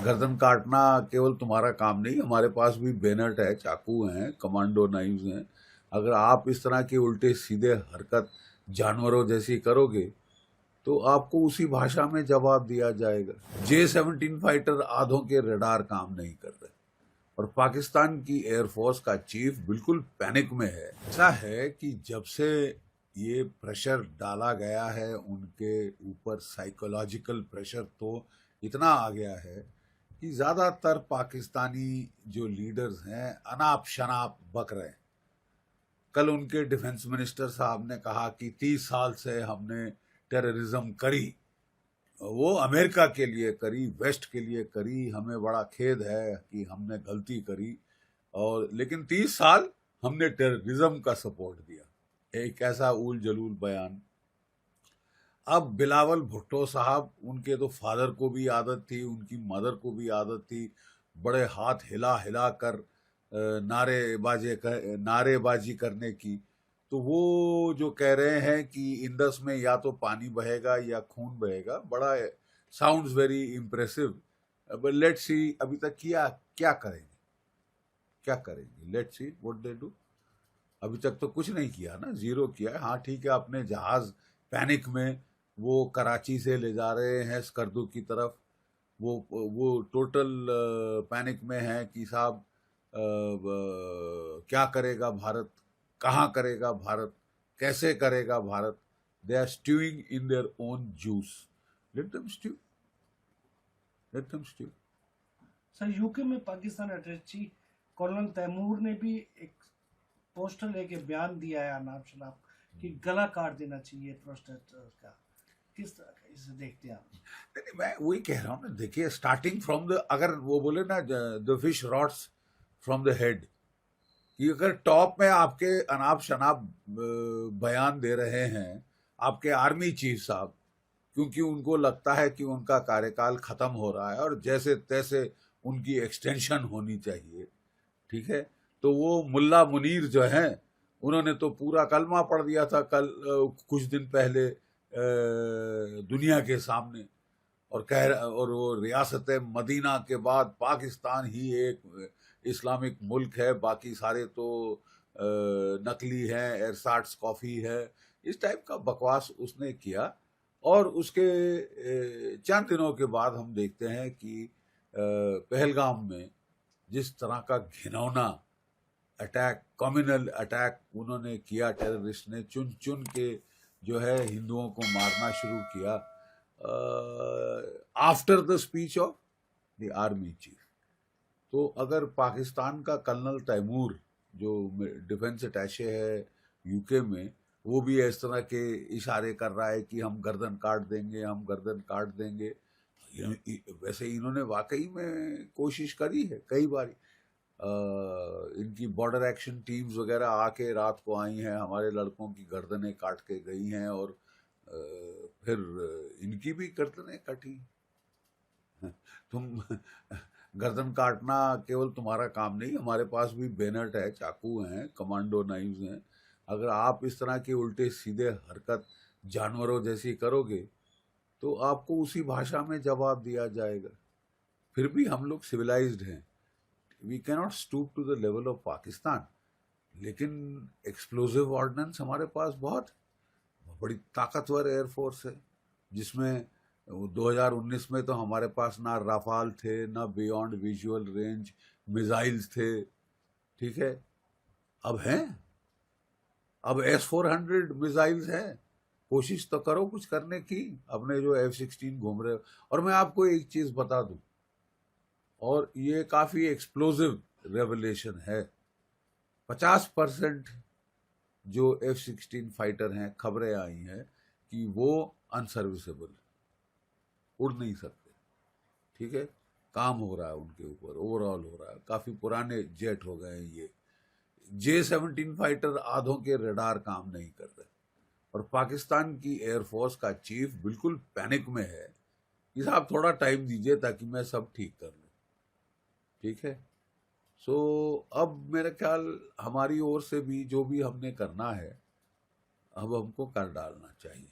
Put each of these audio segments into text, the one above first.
गर्दन काटना केवल तुम्हारा काम नहीं, हमारे पास भी बेनट है, चाकू हैं, कमांडो नाइव्स हैं। अगर आप इस तरह के उल्टे सीधे हरकत जानवरों जैसी करोगे तो आपको उसी भाषा में जवाब दिया जाएगा। J-17 फाइटर आधों के रडार काम नहीं कर रहे और पाकिस्तान की एयरफोर्स का चीफ बिल्कुल पैनिक में है। ऐसा है कि जब से ये प्रेशर डाला गया है उनके ऊपर, साइकोलॉजिकल प्रेशर तो इतना आ गया है कि ज्यादातर पाकिस्तानी जो लीडर्स हैं अनाप शनाप बक रहे हैं। कल उनके डिफेंस मिनिस्टर साहब ने कहा कि 30 साल से हमने टेररिज्म करी, वो अमेरिका के लिए करी, वेस्ट के लिए करी, हमें बड़ा खेद है कि हमने गलती करी, और लेकिन 30 साल हमने टेररिज्म का सपोर्ट दिया। एक ऐसा ऊल जलूल बयान। अब बिलावल भुट्टो साहब, उनके तो फादर को भी आदत थी, उनकी मदर को भी आदत थी बड़े हाथ हिला हिला कर नारेबाजी करने की। तो वो जो कह रहे हैं कि इंडस में या तो पानी बहेगा या खून बहेगा, बड़ा sounds very impressive, but let's see अभी तक क्या क्या करेंगे, क्या करेंगे, let's see what they do. अभी तक तो कुछ नहीं किया ना, जीरो किया है। हाँ ठीक है, अपने जहाज पैनिक में वो कराची से ले जा रहे हैं स्कर्दू की तरफ, वो टोटल पैनिक में है कि साहब क्या करेगा भारत, कहाँ करेगा भारत, कैसे करेगा Bharat. They are stewing in their own juice, let them stew, let them stew. Sir, UK में पाकिस्तान अटैची कर्नल तैमूर ने भी एक पोस्टर लेके बयान दिया है अनाप शनाप कि गला काट देना चाहिए प्रोटेस्टर्स का। किस तरह का इसे देखते हैं आप? नहीं, मैं वही कह रहा हूँ ना, देखिए स्टार्टिंग फ्रॉम द, अगर वो बोले ना the fish rots from the head, कि अगर टॉप में आपके अनाप शनाप बयान दे रहे हैं आपके आर्मी चीफ साहब, क्योंकि उनको लगता है कि उनका कार्यकाल खत्म हो रहा है और जैसे तैसे उनकी एक्सटेंशन होनी चाहिए, ठीक है, तो वो मुल्ला मुनीर जो हैं उन्होंने तो पूरा कलमा पढ़ दिया था कल कुछ दिन पहले दुनिया के सामने, और वो रियासत मदीना के बाद पाकिस्तान ही एक इस्लामिक मुल्क है, बाकी सारे तो नकली हैं, एरसाट्स कॉफी है, इस टाइप का बकवास उसने किया। और उसके चंद दिनों के बाद हम देखते हैं कि पहलगाम में जिस तरह का घिनौना अटैक, कम्युनल अटैक उन्होंने किया, टेररिस्ट ने चुन चुन के जो है हिंदुओं को मारना शुरू किया after the speech of the army chief. तो अगर पाकिस्तान का कर्नल तैमूर जो डिफेंस अटैचे है यूके में, वो भी इस तरह के इशारे कर रहा है कि हम गर्दन काट देंगे, हम गर्दन काट देंगे, वैसे इन्होंने वाकई में कोशिश करी है कई बार। इनकी बॉर्डर एक्शन टीम्स वगैरह आके रात को आई हैं, हमारे लड़कों की गर्दनें काट के गई हैं, और फिर इनकी भी गर्दनें कटी। तुम गर्दन काटना केवल तुम्हारा काम नहीं, हमारे पास भी बेनट है, चाकू हैं, कमांडो नाइव्स हैं। अगर आप इस तरह की उल्टे सीधे हरकत जानवरों जैसी करोगे तो आपको उसी भाषा में जवाब दिया जाएगा। फिर भी हम लोग सिविलाइज्ड हैं, we cannot stoop to the level of Pakistan, लेकिन एक्सप्लोजिव ऑर्डिनेंस हमारे पास बहुत बड़ी ताकतवर एयरफोर्स है, जिसमें 2019 में तो हमारे पास ना राफाल थे, ना बियॉन्ड विजुअल रेंज मिसाइल्स थे, ठीक है, अब हैं, अब S-400 मिसाइल्स हैं। कोशिश तो करो कुछ करने की, अपने जो F-16 घूम रहे हो। और मैं आपको एक चीज बता दूं, और ये काफी एक्सप्लोजिव रेवलेशन है, 50% जो F-16 फाइटर हैं, खबरें आई हैं कि वो अनसर्विसेबल, उड़ नहीं सकते, ठीक है, काम हो रहा है उनके ऊपर, ओवरऑल हो रहा है, काफी पुराने जेट हो गए हैं ये। J-17 फाइटर आधों के रडार काम नहीं कर रहे और पाकिस्तान की एयरफोर्स का चीफ बिल्कुल पैनिक में है कि साहब थोड़ा टाइम दीजिए ताकि मैं सब ठीक कर लूं, ठीक है। सो अब मेरा ख्याल हमारी ओर से भी जो भी हमने करना है अब हमको कर डालना चाहिए,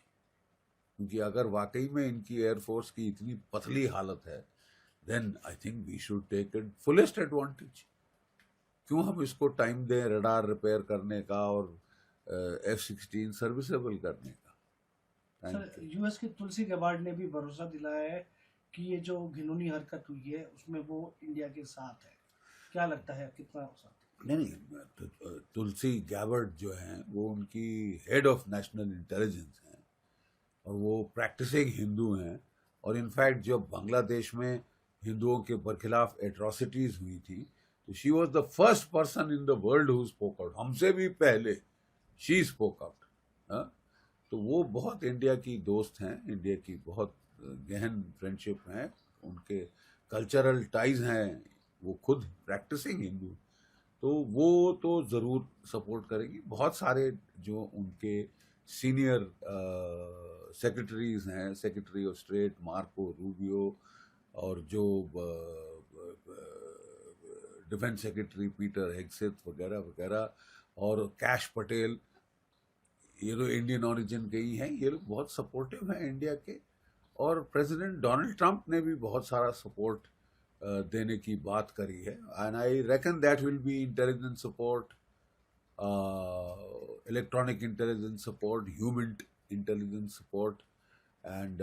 क्योंकि अगर वाकई में इनकी एयरफोर्स की इतनी पतली हालत है, then I think we should take it fullest advantage. क्यों हम इसको टाइम दें रडार रिपेयर करने का और F-16 सर्विसेबल करने का? सर यूएस के तुलसी गबार्ड ने भी भरोसा दिलाया है कि ये जो घिनौनी हरकत हुई है उसमें वो इंडिया के साथ है। क्या लगता है कितना साथ? नहीं, तुलसी गैबर्ड जो हैं वो उनकी हेड ऑफ नेशनल इंटेलिजेंस हैं और वो प्रैक्टिसिंग हिंदू हैं। और इनफैक्ट जब बांग्लादेश में हिंदुओं के खिलाफ एट्रॉसिटीज हुई थी तो she was the first person in the world who spoke out, हमसे भी पहले शी स्पोक आउट। तो वो बहुत इंडिया की दोस्त हैं, इंडिया की बहुत गहन फ्रेंडशिप हैं, उनके कल्चरल टाइज हैं, वो खुद प्रैक्टिसिंग हिंदू, तो वो तो ज़रूर सपोर्ट करेगी। बहुत सारे जो उनके सीनियर सेक्रेटरीज हैं, secretary of state Marco Rubio और जो डिफेंस सेक्रेटरी पीटर हेगसेथ वगैरह वगैरह और कैश पटेल, ये लोग इंडियन ओरिजिन के ही हैं, ये लोग बहुत सपोर्टिव हैं इंडिया के। और प्रेसिडेंट डोनाल्ड ट्रंप ने भी बहुत सारा सपोर्ट देने की बात करी है। And I reckon that will be intelligence support, electronic intelligence support, human intelligence support and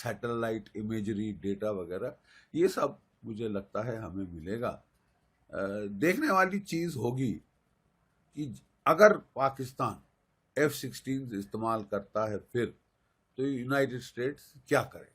satellite imagery data वगैरह, ये सब मुझे लगता है हमें मिलेगा। देखने वाली चीज़ होगी कि अगर पाकिस्तान F-16 इस्तेमाल करता है फिर तो यूनाइटेड स्टेट्स क्या करे।